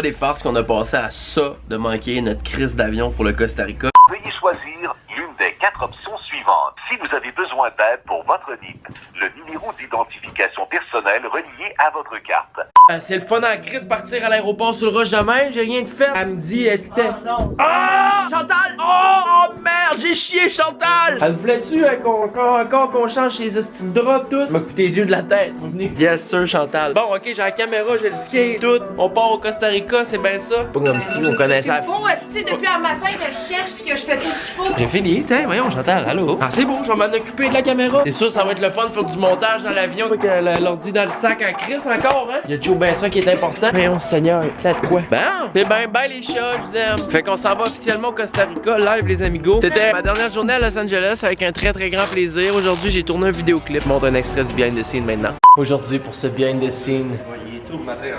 pas des farces qu'on a passé à ça de manquer notre crise d'avion pour le Costa Rica. Veuillez choisir l'une des 4 options suivantes. Si vous avez besoin d'aide pour votre NIP, le numéro d'identification personnelle relié à votre carte. C'est le fun à crise partir à l'aéroport sur le rush de mer, j'ai rien de fait. Elle me dit, elle était... non. Ah! Chantal! Oh merde, j'ai chié Chantal! Elle voulait-tu qu'on change ses estimes de draps tout? M'a coupé les yeux de la tête, vous venez? Yes sir Chantal. Bon ok, j'ai la caméra, j'ai le skate, tout. On part au Costa Rica, c'est bien ça? Pas comme si on connaissait la... Bon, depuis un matin que je cherche puis que je fais tout ce qu'il faut. J'ai fini, tiens, voyons Chantal, allô? Ah c'est beau, je vais m'en occuper de la caméra. C'est sûr, ça va être le fun de faire du montage dans l'avion. Que l'ordi dans le sac à Chris encore, hein? Y'a toujours bien ça qui est important. Mais on seigneur, peut-être quoi? Bon, c'est ben bye les chats, je vous aime. Fait qu'on s'en va officiellement au Costa Rica, live les amigos. C'était ma dernière journée à Los Angeles avec un très grand plaisir. Aujourd'hui, j'ai tourné un vidéoclip. Je montre un extrait du behind the scene maintenant. Aujourd'hui, pour ce behind the scene.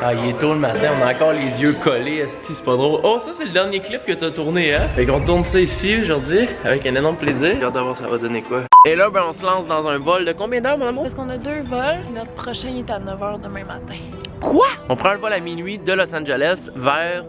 Ah, il est tôt le matin, on a encore les yeux collés, esti, c'est pas drôle. Oh, ça c'est le dernier clip que t'as tourné, hein? Fait qu'on tourne ça ici aujourd'hui, avec un énorme plaisir. J'ai hâte de voir ça va donner quoi. Et là, ben on se lance dans un vol de combien d'heures, mon amour? Parce qu'on a 2 vols, notre prochain est à 9h demain matin. Quoi? On prend un vol à minuit de Los Angeles vers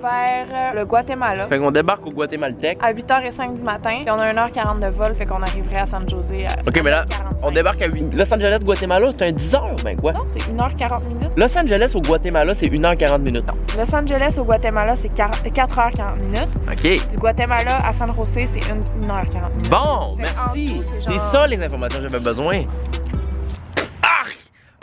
le Guatemala. Fait qu'on débarque au Guatémaltèque. À 8h05 du matin, puis on a 1h40 de vol, fait qu'on arriverait à San José à Ok, mais là, 45. on débarque à 8. Los Angeles, Guatemala, c'est un 10h, ben quoi? Non, c'est 1h40 minutes. Los Angeles au Guatemala, c'est 1h40 minutes. Los Angeles au Guatemala, c'est 4h40 minutes. Ok. Du Guatemala à San José, c'est 1h40 minutes. Bon, Fait merci. en tout, c'est C'est genre- ça les informations que j'avais besoin.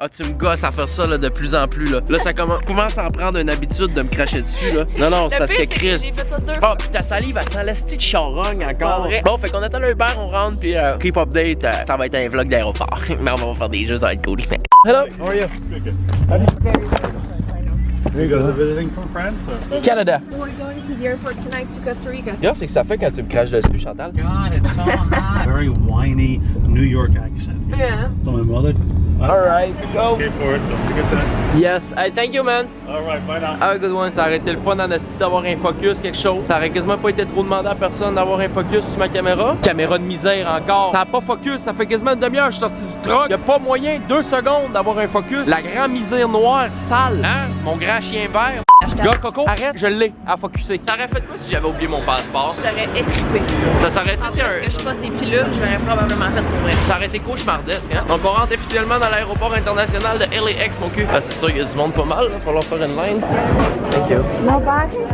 Ah, tu me gosses à faire ça là, de plus en plus là. Là, ça commence à en prendre une habitude de me cracher dessus là. Non, non, c'est parce que Chris. J'ai fait ça 2 Oh, puis ta salive, elle sent l'esti de charogne encore. Vrai. Bon, fait qu'on attend le Uber, on rentre, puis keep update, ça va être un vlog d'aéroport. Mais on va faire des jeux, ça va être cool. Hello, How are you? There you go. Visiting from France? Or? Canada. We're going to the airport tonight to Costa Rica. Regarde, c'est que ça fait quand tu me craches dessus, Chantal. God, it's so hot. Very whiny New York accent. Yeah. So my mother. All right, go. Okay for it. Don't forget that. Yes, hey, thank you, man. All right, bye now. Have a good one. Ça aurait été le fun en esti d'avoir un focus, quelque chose. Ça aurait quasiment pas été trop demandé à personne d'avoir un focus sur ma caméra. Caméra de misère encore. Ça a pas focus, ça fait quasiment une demi-heure que je suis sorti du truck. Y'a pas moyen, 2 secondes d'avoir un focus. La grande misère noire, sale. Hein? Mon grand chien vert. Gars, Coco, arrête, je l'ai à focusser. T'aurais fait quoi si j'avais oublié mon passeport? J'aurais étrippé. Ça s'aurait été Après que je passe ces pilules, je l'aurais probablement fait pour vrai. Ça aurait été cauchemardesque, hein? Donc on rentre officiellement dans l'aéroport international de LAX, mon cul. Ah, c'est sûr qu'il y a du monde pas mal, là. Faut leur faire une ligne. Thank you.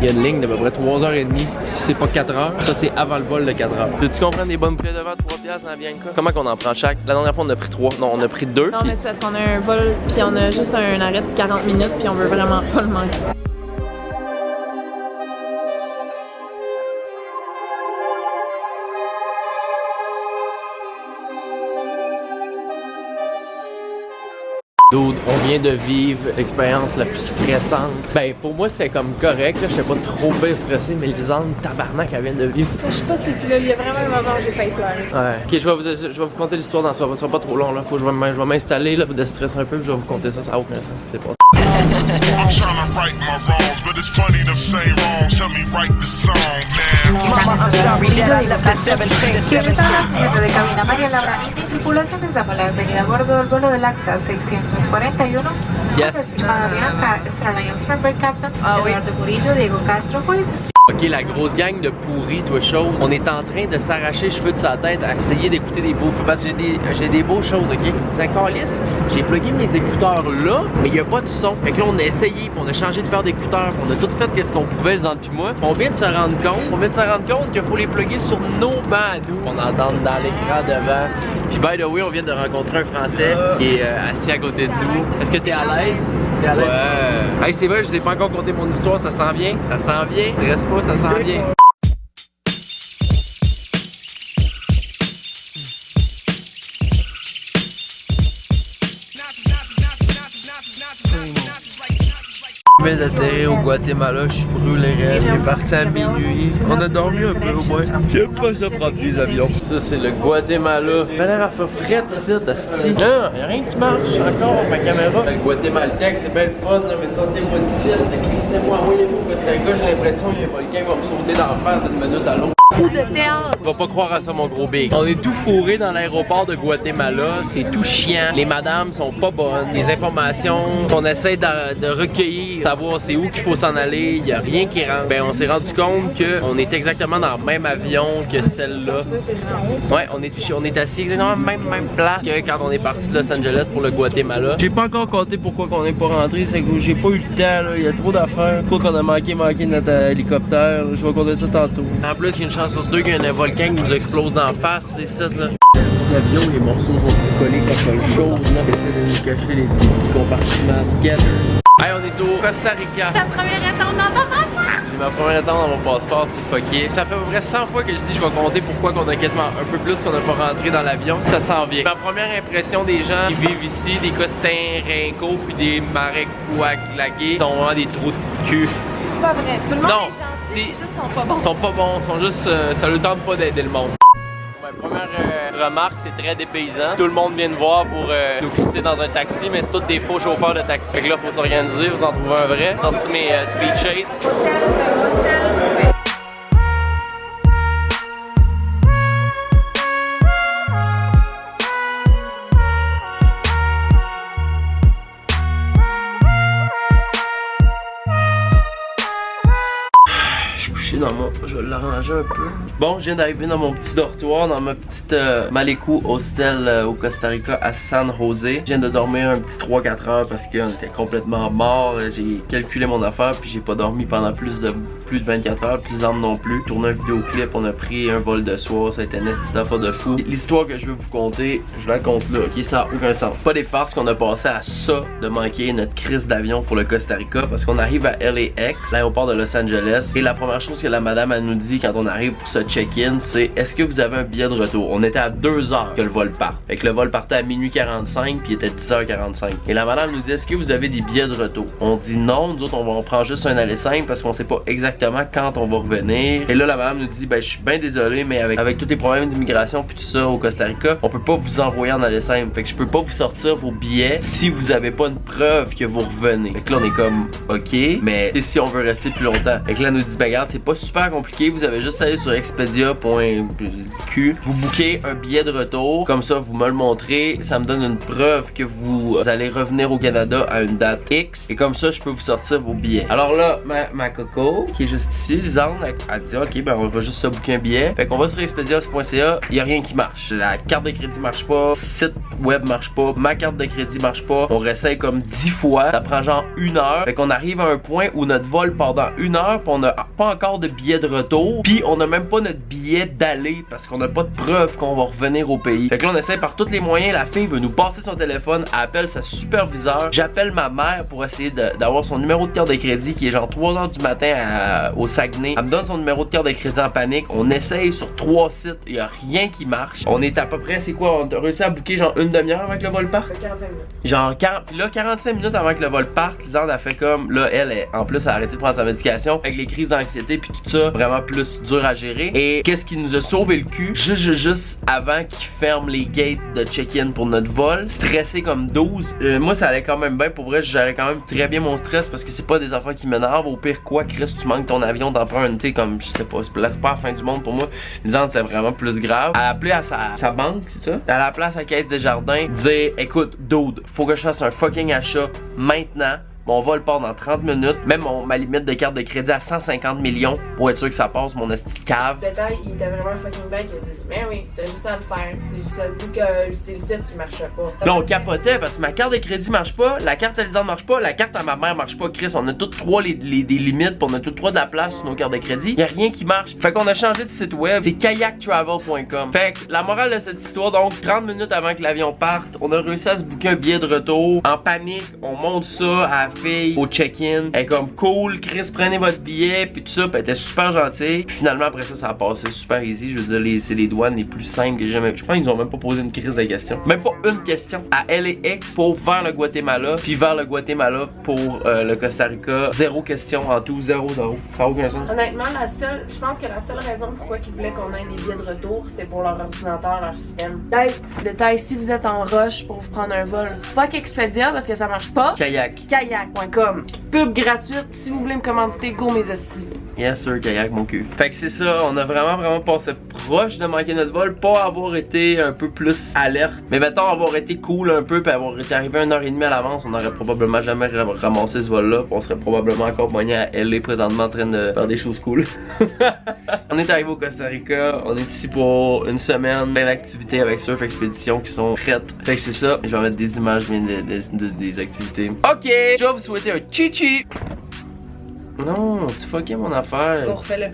Il y a une ligne d'à peu près 3h30. Si c'est pas 4h, ça c'est avant le vol de 4h. Peux-tu comprendre des bonnes bouteilles de vin, 3 piastres dans Bianca? Comment qu'on en prend chaque? La dernière fois on a pris 3. Non, on a pris 2. Non, mais c'est parce qu'on a un vol, puis on a juste un arrêt de 40 minutes, puis on veut vraiment pas le manquer. Dude, on vient de vivre l'expérience la plus stressante. Ben, pour moi, c'est comme correct, là. Je sais pas trop bien stressé, mais Lisande, tabarnak, elle vient de vivre. Je sais pas si c'est là, il y a vraiment un moment où j'ai failli pleurer. Ouais. Ok, je vais vous conter l'histoire dans ça. Ça sera pas trop long, là. Faut que je vais m'installer, là, pour déstresser un peu, puis je vais vous conter ça. Ça a aucun sens ce qui s'est passé. I'm trying to right my wrongs, but it's funny them say wrong. Tell me write the song now. Mama, I'm sorry that I left at 17. De cabina María Laura, tripulación de la avenida a bordo del vuelo del AXA 641. Yes. Bianca, Starline Sternberg, Captain, Eduardo Murillo, Diego Castro, jueces. Ok, la grosse gang de pourris, toi, chose. On est en train de s'arracher les cheveux de sa tête à essayer d'écouter des beaux. Parce que j'ai des beaux choses, ok? C'est encore lisse. J'ai plugué mes écouteurs là, mais il n'y a pas de son. Fait que là, on a essayé, puis on a changé de paire d'écouteurs, puis on a tout fait qu'est-ce qu'on pouvait, les puis moi. On vient de se rendre compte, qu'il faut les plugger sur nos bancs à nous. On entend dans l'écran devant. Puis by the way, on vient de rencontrer un Français qui est assis à côté de nous. Est-ce que t'es à l'aise? T'es à l'aise? Ouais. Hey, c'est vrai, je t'ai pas encore conté mon histoire, ça s'en vient. Ça s'en vient. Reste pas, ça s'en vient. Je viens d'atterrir au Guatemala, je suis brûlé raide, il est parti à minuit. On a dormi un peu au moins. J'aime pas ça prendre les avions. Ça c'est le Guatemala. Il a l'air à faire fret ici, d'asti. Non, y'a rien qui marche encore ma caméra. Le Guatémaltèque, c'est bien le fun, mais sortez-moi d'ici, crissez-moi, envoyez-vous au Costa Rica, j'ai l'impression qu'il y a un volcan qui va me sauter d'en face d'une minute à l'autre. Coup de théâtre. Va pas croire à ça, mon gros big. On est tout fourré dans l'aéroport de Guatemala. C'est tout chiant. Les madames sont pas bonnes. Les informations qu'on essaie de recueillir, savoir c'est où qu'il faut s'en aller, il y a rien qui rentre. Ben, on s'est rendu compte qu'on est exactement dans le même avion que celle-là. Ouais, on est assis exactement même place que quand on est parti de Los Angeles pour le Guatemala. J'ai pas encore compté pourquoi qu'on n'est pas rentré. C'est que j'ai pas eu le temps, là. Il y a trop d'affaires. Pourquoi qu'on a manqué notre hélicoptère. Je vais compter ça tantôt. En plus, il y a une chance sur deux qu'il y a un volcan qui nous explose d'en face, les sites là. Le style d'avion, les morceaux sont collés contre le chose là. Essayer de nous cacher les petits compartiments scatter. Hey, on est au Costa Rica. Ta première étape dans ton passeport. Ma première étape dans mon passeport, c'est fucké. Ça fait à peu près 100 fois que je dis je vais compter pourquoi qu'on a quasiment un peu plus qu'on n'a pas rentré dans l'avion. Ça s'en vient. Ma première impression des gens qui vivent ici, des Costins rincos puis des marais couac-lagués, sont vraiment des trous de cul. C'est pas vrai. Tout le monde Non, est gentil, c'est juste sont pas bons. Ils sont pas bons, ils sont juste. Ça leur tente pas d'aider le monde. Ma première remarque, c'est très dépaysant. Tout le monde vient de voir pour nous crisser dans un taxi, mais c'est tous des faux chauffeurs de taxi. Fait que là, faut s'organiser, vous en trouver un vrai. J'ai sorti mes speed shades. Je vais l'arranger un peu. Bon, je viens d'arriver dans mon petit dortoir, dans ma petite Maleku Hostel au Costa Rica à San José. Je viens de dormir un petit 3-4 heures parce qu'on était complètement mort. J'ai calculé mon affaire puis j'ai pas dormi pendant plus de 24 heures, puis Zand non plus. Tourné un vidéoclip, on a pris un vol de soir, ça a été une petite affaire de fou. L'histoire que je veux vous conter, je la compte là, ok, ça a aucun sens. Pas des farces qu'on a passé à ça de manquer notre crise d'avion pour le Costa Rica parce qu'on arrive à LAX, l'aéroport de Los Angeles, et la première chose que la madame elle nous dit quand on arrive pour ce check-in, c'est est-ce que vous avez un billet de retour? On était à 2 heures que le vol parte. Fait que le vol partait à minuit 45 puis il était 10h45. Et la madame nous dit est-ce que vous avez des billets de retour? On dit non, nous autres on prend juste un aller simple parce qu'on sait pas exactement quand on va revenir. Et là la madame nous dit ben je suis bien désolé mais avec tous les problèmes d'immigration puis tout ça au Costa Rica, on peut pas vous envoyer en aller simple. Fait que je peux pas vous sortir vos billets si vous avez pas une preuve que vous revenez. Fait que là on est comme ok, mais si on veut rester plus longtemps. Fait que là elle nous dit ben regarde c'est pas super compliqué, vous avez juste à aller sur expedia.q, vous booker un billet de retour, comme ça vous me le montrez, ça me donne une preuve que vous allez revenir au Canada à une date X, et comme ça je peux vous sortir vos billets. Alors là ma coco qui est juste ici, Lisande, elle dit ok ben on va juste se booker un billet. Fait qu'on va sur expedia.ca, y a rien qui marche, la carte de crédit marche pas, site web marche pas, ma carte de crédit marche pas, on réessaye comme 10 fois, ça prend genre 1 heure. Fait qu'on arrive à un point où notre vol part dans 1 heure, pis on a pas encore de billet de retour, puis on a même pas notre billet d'aller parce qu'on a pas de preuve qu'on va revenir au pays. Fait que là on essaie par tous les moyens, la fille veut nous passer son téléphone, elle appelle sa superviseure, j'appelle ma mère pour essayer d'avoir son numéro de carte de crédit qui est genre 3h du matin au Saguenay. Elle me donne son numéro de carte de crédit en panique, on essaye sur 3 sites, il y a rien qui marche. On est à peu près, c'est quoi, on a réussi à booker genre une demi-heure avant que le vol parte? 45 minutes. Genre 45 minutes avant que le vol parte, Lisande a fait comme, là elle en plus elle a arrêté de prendre sa médication avec les crises d'anxiété puis tout ça, vraiment plus dur à gérer. Et qu'est-ce qui nous a sauvé le cul? Juste avant qu'ils ferment les gates de check-in pour notre vol, stressé comme 12. Moi ça allait quand même bien, pour vrai je gérais quand même très bien mon stress parce que c'est pas des affaires qui m'énervent. Au pire quoi, Chris tu manques ton avion, t'en prends un, tu sais, comme je sais pas, c'est pas la fin du monde pour moi. Lisande c'est vraiment plus grave. Elle a appelé à sa banque, c'est ça? Elle a appelé à sa caisse des jardins, dire écoute dude, faut que je fasse un fucking achat maintenant. Mon vol part dans 30 minutes. Même ma limite de carte de crédit à 150 millions pour être sûr que ça passe, mon esti de cave. Le détail, il était vraiment fucking bête. Il a dit, mais oui, t'as juste à le faire. C'est juste à dire que c'est le site qui marche pas. Là, on capotait parce que ma carte de crédit marche pas, la carte à Lisande marche pas, la carte à ma mère marche pas. Chris, on a toutes trois des limites, pis on a toutes trois de la place sur nos cartes de crédit. Y'a rien qui marche. Fait qu'on a changé de site web. C'est kayaktravel.com. Fait que la morale de cette histoire, donc 30 minutes avant que l'avion parte, on a réussi à se booker un billet de retour. En panique, on monte ça à fille au check-in. Elle est comme cool, Chris, prenez votre billet, puis tout ça, puis elle était super gentille. Puis finalement après ça a passé super easy. Je veux dire, c'est les douanes les plus simples que j'ai jamais. Je pense qu'ils nous ont même pas posé une crise de questions. Même pas une question. À LAX pour vers le Guatemala, puis vers le Guatemala pour le Costa Rica. 0 question en tout, 0. Ça n'a aucun sens. Honnêtement, je pense que la seule raison pourquoi ils voulaient qu'on ait des billets de retour, c'était pour leur ordinateur, leur système. Détail, si vous êtes en rush pour vous prendre un vol, fuck Expedia parce que ça marche pas. Kayak. Kayak.com. Pub gratuite. Si vous voulez me commanditer, go mes hosties. Yes sir, kayak mon cul. Fait que c'est ça, on a vraiment passé proche de manquer notre vol, pas avoir été un peu plus alerte, mais mettons avoir été cool un peu, puis avoir été arrivé 1h30 à l'avance, on aurait probablement jamais ramassé ce vol là, on serait probablement encore poigné à LA présentement en train de faire des choses cool. On est arrivé au Costa Rica, on est ici pour une semaine, plein d'activités avec Surf Expédition qui sont prêtes. Fait que c'est ça, je vais mettre des images des activités. Ok, je vais vous souhaiter un chichi. Non, tu fucké mon affaire. Go, refais-le.